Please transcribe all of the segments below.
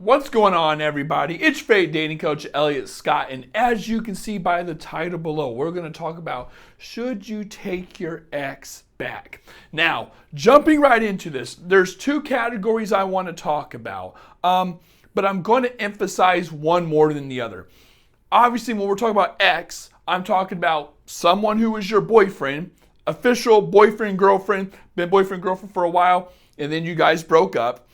What's going on, everybody? It's Fate Dating Coach Elliot Scott, and as you can see by the title below, we're going to talk about should you take your ex back. Now, jumping right into this, there's two categories I want to talk about, but I'm going to emphasize one more than the other. Obviously, when we're talking about ex, I'm talking about someone who was your boyfriend, official boyfriend, girlfriend, been boyfriend, girlfriend for a while, and then you guys broke up.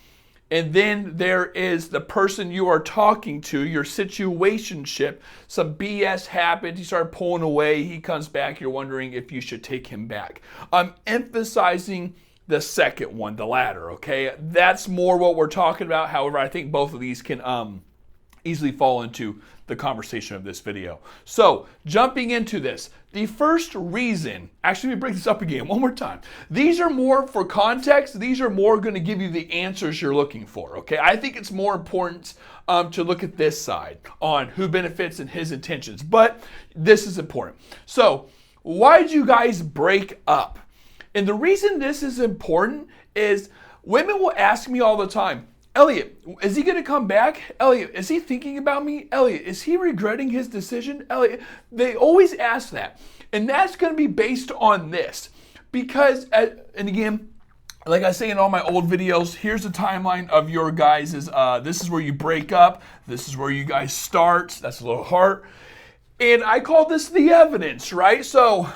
And then there is the person you are talking to, your situationship. Some BS happened, he started pulling away, he comes back, you're wondering if you should take him back. I'm emphasizing the second one, the latter, okay? That's more what we're talking about. However, I think both of these can easily fall into the conversation of this video. So, jumping into this, the first reason, actually let me break this up again one more time. These are more for context. These are more going to give you the answers you're looking for, okay? I think it's more important to look at this side on who benefits and his intentions, but this is important. So, why did you guys break up? And the reason this is important is women will ask me all the time, Elliot, is he going to come back? Elliot, is he thinking about me? Elliot, is he regretting his decision? Elliot, they always ask that. And that's going to be based on this. Because, and again, like I say in all my old videos, here's a timeline of your guys', this is where you break up. This is where you guys start. That's a little heart. And I call this the evidence, right? So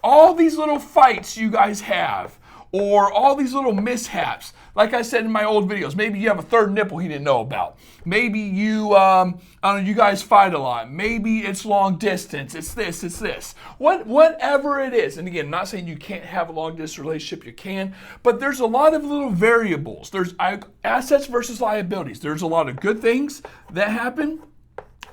all these little fights you guys have, or all these little mishaps, like I said in my old videos, maybe you have a third nipple he didn't know about. Maybe you, I don't know, you guys fight a lot. Maybe it's long distance. It's this. Whatever it is. And again, I'm not saying you can't have a long distance relationship. You can. But there's a lot of little variables. There's assets versus liabilities. There's a lot of good things that happen.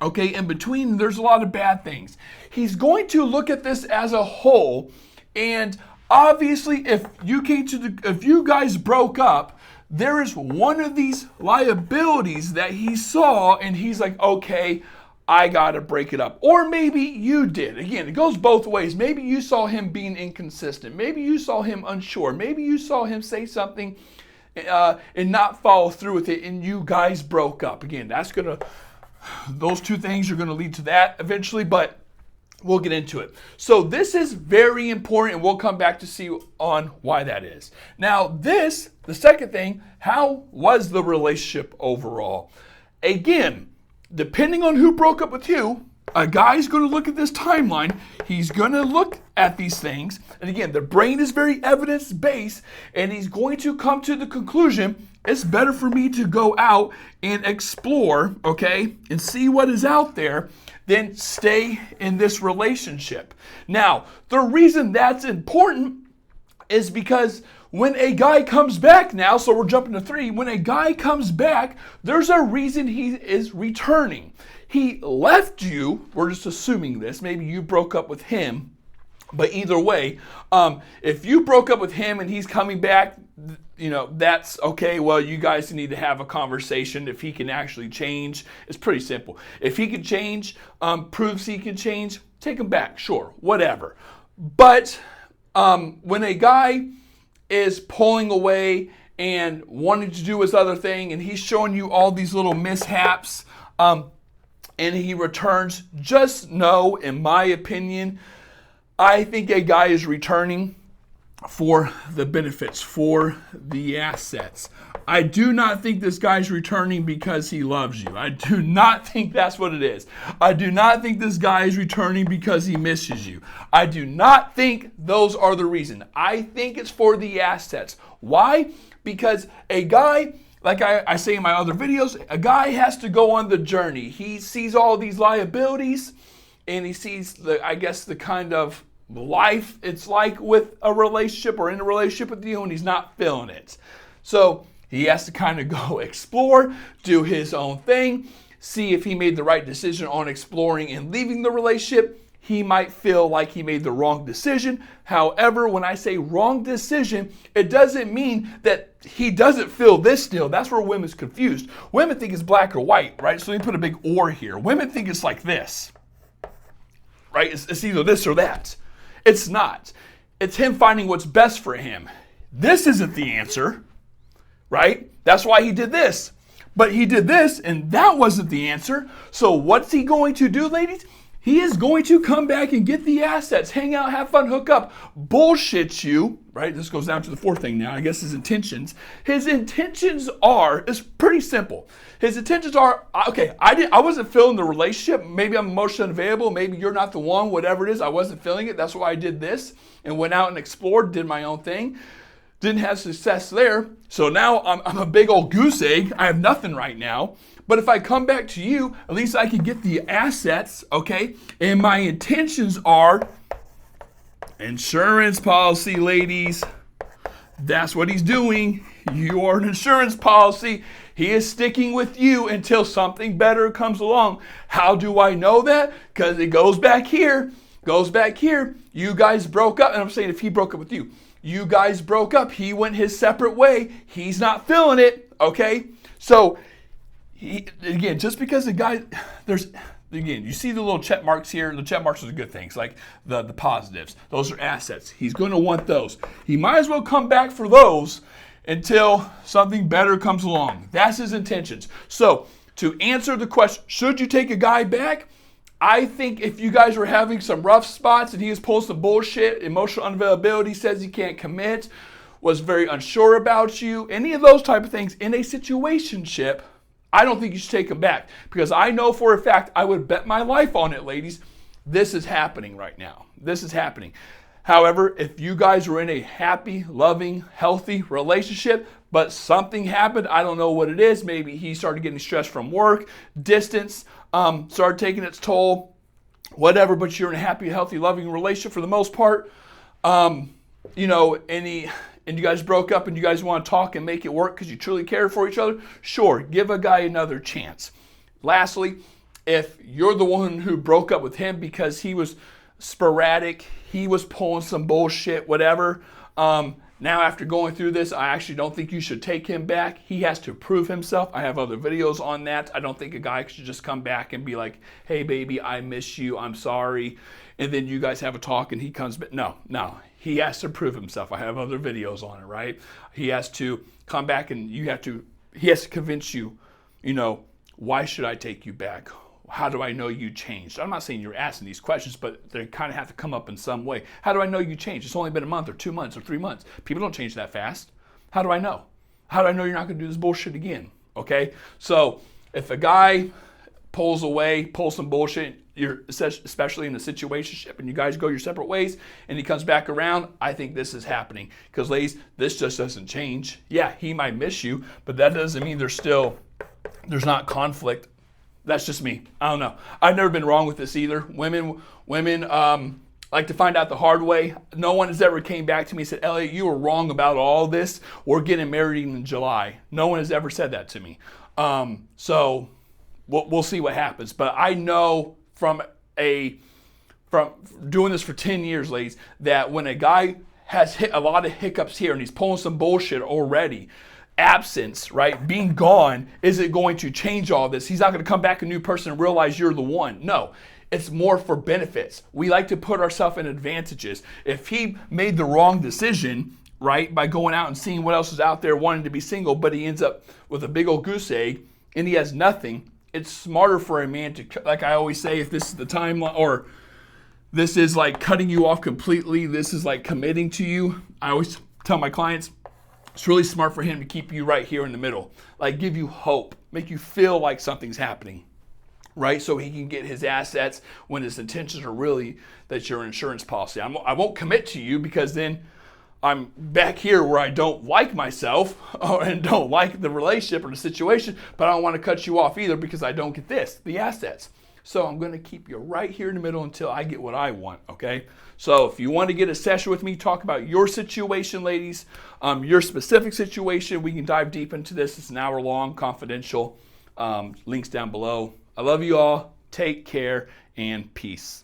Okay, in between, there's a lot of bad things. He's going to look at this as a whole, and obviously, if you guys broke up, there is one of these liabilities that he saw, and he's like, okay, I gotta break it up. Or maybe you did. Again, it goes both ways. Maybe you saw him being inconsistent. Maybe you saw him unsure. Maybe you saw him say something and not follow through with it, and you guys broke up. Again, those two things are gonna lead to that eventually, but we'll get into it. So this is very important, and we'll come back to see on why that is. Now the second thing, how was the relationship overall? Again, depending on who broke up with you, a guy's going to look at this timeline. He's going to look at these things. And again, the brain is very evidence-based, and he's going to come to the conclusion, it's better for me to go out and explore, okay, and see what is out there than stay in this relationship. Now, the reason that's important is because when a guy comes back now, so we're jumping to 3, when a guy comes back, there's a reason he is returning. He left you, we're just assuming this, maybe you broke up with him, but either way, if you broke up with him and he's coming back, that's okay. Well, you guys need to have a conversation. If he can actually change, it's pretty simple. If he can change, proves he can change, take him back, sure, whatever. But when a guy is pulling away and wanting to do his other thing, and he's showing you all these little mishaps, and he returns, just know, in my opinion, I think a guy is returning for the benefits, for the assets. I do not think this guy's returning because he loves you. I do not think that's what it is. I do not think this guy is returning because he misses you. I do not think those are the reason. I think it's for the assets. Why? Because a guy, like I say in my other videos, a guy has to go on the journey. He sees all these liabilities, and he sees the kind of life it's like with a relationship or in a relationship with you, and he's not feeling it. So he has to kind of go explore, do his own thing, see if he made the right decision on exploring and leaving the relationship. He might feel like he made the wrong decision. However, when I say wrong decision, it doesn't mean that he doesn't feel this still. That's where women's confused. Women think it's black or white, right? So we put a big or here. Women think it's like this, right? It's either this or that. It's not. It's him finding what's best for him. This isn't the answer, right? That's why he did this. but he did this, and that wasn't the answer. So what's he going to do, ladies? He is going to come back and get the assets, hang out, have fun, hook up, bullshit you, right? This goes down to the fourth thing now, I guess his intentions. His intentions are, it's pretty simple. His intentions are, okay, I wasn't feeling the relationship. Maybe I'm emotionally unavailable. Maybe you're not the one, whatever it is. I wasn't feeling it. That's why I did this and went out and explored, did my own thing. Didn't have success there. So now I'm a big old goose egg. I have nothing right now. But if I come back to you, at least I can get the assets, okay? And my intentions are insurance policy, ladies. That's what he's doing. You are an insurance policy. He is sticking with you until something better comes along. How do I know that? Because it goes back here. You guys broke up. And I'm saying if he broke up with you, you guys broke up. He went his separate way. He's not feeling it, okay? So, again, just because the guy, you see the little check marks here. The check marks are the good things, like the positives. Those are assets. He's going to want those. He might as well come back for those until something better comes along. That's his intentions. So, to answer the question, should you take a guy back? I think if you guys were having some rough spots and he was pulling some bullshit, emotional unavailability, says he can't commit, was very unsure about you, any of those type of things in a situationship, I don't think you should take him back. Because I know for a fact, I would bet my life on it, ladies, this is happening right now. This is happening. However, if you guys were in a happy, loving, healthy relationship, but something happened, I don't know what it is. Maybe he started getting stressed from work, distance, started taking its toll, whatever, but you're in a happy, healthy, loving relationship for the most part, and you guys broke up and you guys want to talk and make it work because you truly care for each other, sure, give a guy another chance. Lastly, if you're the one who broke up with him because he was sporadic, he was pulling some bullshit, whatever, now after going through this, I actually don't think you should take him back. He has to prove himself. I have other videos on that. I don't think a guy should just come back and be like, hey baby, I miss you, I'm sorry. And then you guys have a talk and he comes back. No. He has to prove himself. I have other videos on it, right? He has to come back and he has to convince you, why should I take you back? How do I know you changed? I'm not saying you're asking these questions, but they kind of have to come up in some way. How do I know you changed? It's only been a month or 2 months or 3 months. People don't change that fast. How do I know? How do I know you're not going to do this bullshit again? Okay? So if a guy pulls away, pulls some bullshit, you're especially in a situationship and you guys go your separate ways and he comes back around, I think this is happening. Because ladies, this just doesn't change. Yeah, he might miss you, but that doesn't mean there's not conflict. That's just me. I don't know. I've never been wrong with this either. Women like to find out the hard way. No one has ever came back to me and said, Elliot, you were wrong about all this. We're getting married in July. No one has ever said that to me. So we'll see what happens. But I know from doing this for 10 years, ladies, that when a guy has hit a lot of hiccups here and he's pulling some bullshit already, absence, right, being gone, is it going to change all this? He's not going to come back a new person and realize you're the one. No, it's more for benefits. We like to put ourselves in advantages. If he made the wrong decision, right, by going out and seeing what else is out there, wanting to be single, but he ends up with a big old goose egg and he has nothing, it's smarter for a man to, like I always say, if this is the timeline, or this is like cutting you off completely, this is like committing to you, I always tell my clients, it's really smart for him to keep you right here in the middle, like give you hope, make you feel like something's happening, right? So he can get his assets when his intentions are really that you're an insurance policy. I won't commit to you because then I'm back here where I don't like myself and don't like the relationship or the situation, but I don't want to cut you off either because I don't get this, the assets. So I'm going to keep you right here in the middle until I get what I want, okay? So if you want to get a session with me, talk about your situation, ladies, your specific situation, we can dive deep into this. It's an hour-long, confidential. Links down below. I love you all. Take care and peace.